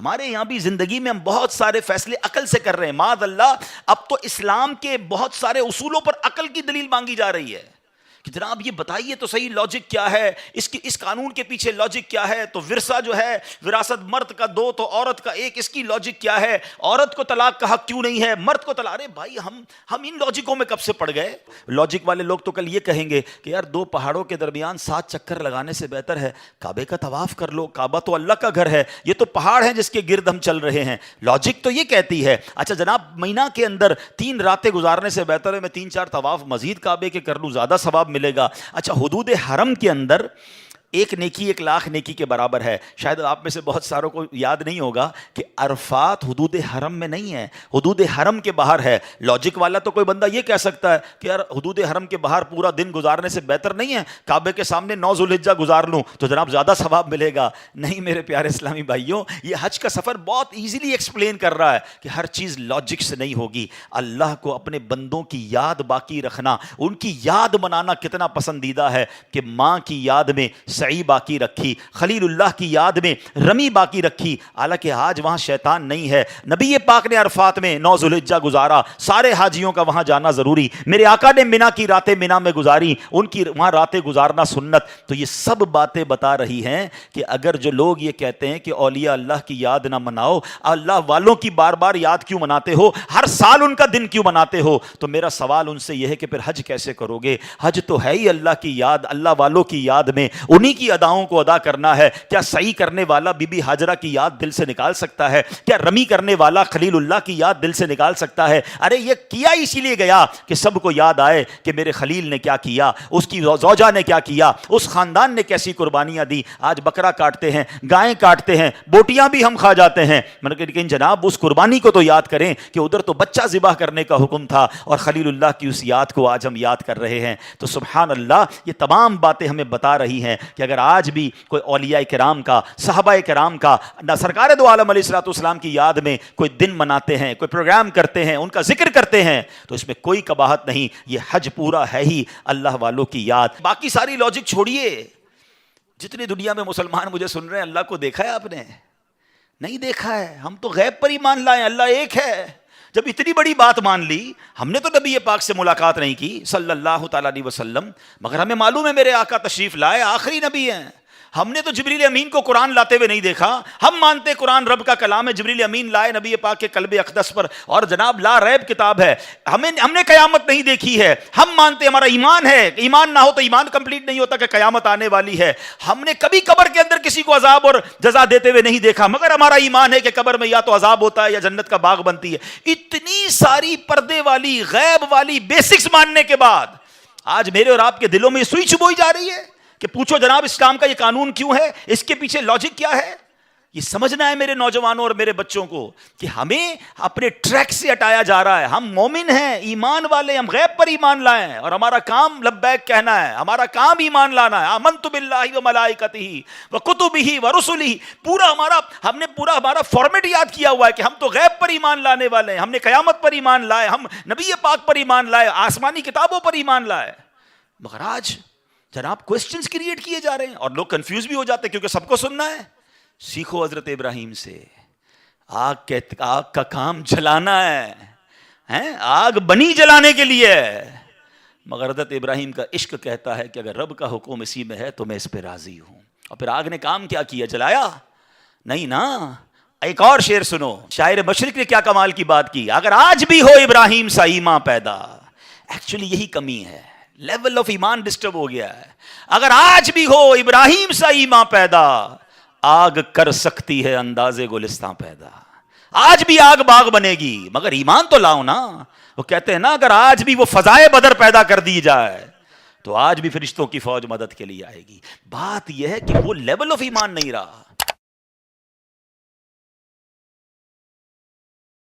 ہمارے یہاں بھی زندگی میں ہم بہت سارے فیصلے عقل سے کر رہے ہیں. معاذ اللہ اب تو اسلام کے بہت سارے اصولوں پر عقل کی دلیل مانگی جا رہی ہے کہ جناب یہ بتائیے تو صحیح لاجک کیا ہے, اس قانون کے پیچھے لاجک کیا ہے, تو ورثہ جو ہے وراثت مرد کا 2 تو عورت کا 1, اس کی لاجک کیا ہے, عورت کو طلاق کا حق کیوں نہیں ہے, مرد کو طلاق. ارے بھائی ہم ان لاجکوں میں کب سے پڑ گئے. لاجک والے لوگ تو کل یہ کہیں گے کہ یار 2 پہاڑوں کے درمیان 7 چکر لگانے سے بہتر ہے کعبے کا طواف کر لو, کعبہ تو اللہ کا گھر ہے, یہ تو پہاڑ ہیں جس کے گرد ہم چل رہے ہیں. لاجک تو یہ کہتی ہے. اچھا جناب مہینہ کے اندر 3 راتیں گزارنے سے بہتر ہے میں 3-4 طواف مزید کعبے کے کر لوں, زیادہ ثواب ملے گا. اچھا حدود حرم کے اندر 1 نیکی 1 لاکھ نیکی کے برابر ہے. شاید آپ میں سے بہت ساروں کو یاد نہیں ہوگا کہ عرفات حدود حرم میں نہیں ہے, حدود حرم کے باہر ہے. لاجک والا تو کوئی بندہ یہ کہہ سکتا ہے کہ یار حدود حرم کے باہر پورا دن گزارنے سے بہتر نہیں ہے کعبے کے سامنے 9 ذوالحجہ گزار لوں تو جناب زیادہ ثواب ملے گا. نہیں میرے پیارے اسلامی بھائیوں, یہ حج کا سفر بہت ایزیلی ایکسپلین کر رہا ہے کہ ہر چیز لاجک سے نہیں ہوگی. اللہ کو اپنے بندوں کی یاد باقی رکھنا, ان کی یاد منانا کتنا پسندیدہ ہے کہ ماں کی یاد میں سعی باقی رکھی, خلیل اللہ کی یاد میں رمی باقی رکھی. حالانکہ آج وہاں شیطان نہیں ہے. نبی پاک نے عرفات میں 9 ذوالحجہ گزارا, سارے حاجیوں کا وہاں جانا ضروری. میرے آقا نے منا کی راتیں منا میں گزاری, ان کی وہاں راتیں گزارنا سنت. تو یہ سب باتیں بتا رہی ہیں کہ اگر جو لوگ یہ کہتے ہیں کہ اولیاء اللہ کی یاد نہ مناؤ, اللہ والوں کی بار بار یاد کیوں مناتے ہو, ہر سال ان کا دن کیوں مناتے ہو, تو میرا سوال ان سے یہ ہے کہ پھر حج کیسے کرو گے. حج تو ہے ہی اللہ کی یاد, اللہ والوں کی یاد میں انہی کی اداؤں کو ادا کرنا ہے. کیا سعی کرنے والا بی بی ہاجرہ کی یاد دل سے نکال سکتا ہے؟ کیا رمی کرنے والا خلیل اللہ کی یاد دل سے نکال سکتا ہے؟ ارے یہ کیا اسی لیے گیا کہ سب کو یاد آئے کہ میرے خلیل نے کیا کیا, اس کی زوجہ نے کیا کیا, اس خاندان نے کیسی قربانیاں دی. آج بکرا کاٹتے ہیں, گائیں کاٹتے ہیں, بوٹیاں بھی ہم کھا جاتے ہیں, لیکن جناب اس قربانی کو تو یاد کریں کہ ادھر تو بچہ ذبح کرنے کا حکم تھا اور خلیل اللہ کی اس یاد کو آج ہم یاد کر رہے ہیں. تو سبحان اللہ, یہ تمام باتیں ہمیں بتا رہی ہیں کہ اگر آج بھی کوئی اولیاء کرام کا, صحابہ کرام کا, سرکار دو عالم علیہ الصلوۃ والسلام کی یاد میں کوئی دن مناتے ہیں, کوئی پروگرام کرتے ہیں, ان کا ذکر کرتے ہیں, تو اس میں کوئی قباحت نہیں. یہ حج پورا ہے ہی اللہ والوں کی یاد. باقی ساری لاجک چھوڑیے. جتنی دنیا میں مسلمان مجھے سن رہے ہیں, اللہ کو دیکھا ہے آپ نے؟ نہیں دیکھا ہے. ہم تو غیب پر ایمان لائے, اللہ ایک ہے. جب اتنی بڑی بات مان لی, ہم نے تو نبی پاک سے ملاقات نہیں کی صلی اللہ تعالیٰ علیہ وسلم, مگر ہمیں معلوم ہے میرے آقا تشریف لائے, آخری نبی ہیں. ہم نے تو جبریل امین کو قرآن لاتے ہوئے نہیں دیکھا. ہم مانتے قرآن رب کا کلام ہے, جبریل امین لائے نبی پاک کے قلب اقدس پر, اور جناب لا ریب کتاب ہے. ہم نے قیامت نہیں دیکھی ہے. ہم مانتے, ہمارا ایمان ہے, ایمان نہ ہو تو ایمان کمپلیٹ نہیں ہوتا کہ قیامت آنے والی ہے. ہم نے کبھی قبر کے اندر کسی کو عذاب اور جزا دیتے ہوئے نہیں دیکھا, مگر ہمارا ایمان ہے کہ قبر میں یا تو عذاب ہوتا ہے یا جنت کا باغ بنتی ہے. اتنی ساری پردے والی, غیب والی بیسکس ماننے کے بعد آج میرے اور آپ کے دلوں میں یہ سوئی چبوئی جا رہی ہے کہ پوچھو جناب اسلام کا یہ قانون کیوں ہے, اس کے پیچھے لاجک کیا ہے. یہ سمجھنا ہے میرے نوجوانوں اور میرے بچوں کو کہ ہمیں اپنے ٹریک سے ہٹایا جا رہا ہے. ہم مومن ہیں, ایمان والے, ہم غیب پر ایمان لائے ہیں, اور ہمارا کام لبیک کہنا ہے, ہمارا کام ایمان لانا ہے. آمنت باللہ و ملائکتہ و کتبہ و رسلہ, پورا ہمارا فارمیٹ یاد کیا ہوا ہے کہ ہم تو غیب پر ایمان لانے والے ہیں. ہم نے قیامت پر ایمان لائے, ہم نبی پاک پر ایمان لائے, آسمانی کتابوں پر ایمان لائے. مگر آج جناب کوسچنز کریٹ کیے جا رہے ہیں اور لوگ کنفیوز بھی ہو جاتے ہیں کیونکہ سب کو سننا ہے. سیکھو حضرت ابراہیم سے, آگ کا کام جلانا ہے, آگ بنی جلانے کے لیے, مگر حضرت ابراہیم کا عشق کہتا ہے کہ اگر رب کا حکم اسی میں ہے تو میں اس پہ راضی ہوں. اور پھر آگ نے کام کیا کیا, جلایا نہیں نا. ایک اور شعر سنو, شاعر مشرق نے کیا کمال کی بات کی, اگر آج بھی ہو ابراہیم سا ایمان پیدا. ایکچولی یہی کمی ہے, لیول آف ایمان ڈسٹرب ہو گیا ہے. اگر آج بھی ہو ابراہیم سا ایمان پیدا, آگ کر سکتی ہے انداز گلستان پیدا. آج بھی آگ باغ بنے گی, مگر ایمان تو لاؤ نا. وہ کہتے ہیں نا اگر آج بھی وہ فضائے بدر پیدا کر دی جائے تو آج بھی فرشتوں کی فوج مدد کے لیے آئے گی. بات یہ ہے کہ وہ لیول آف ایمان نہیں رہا.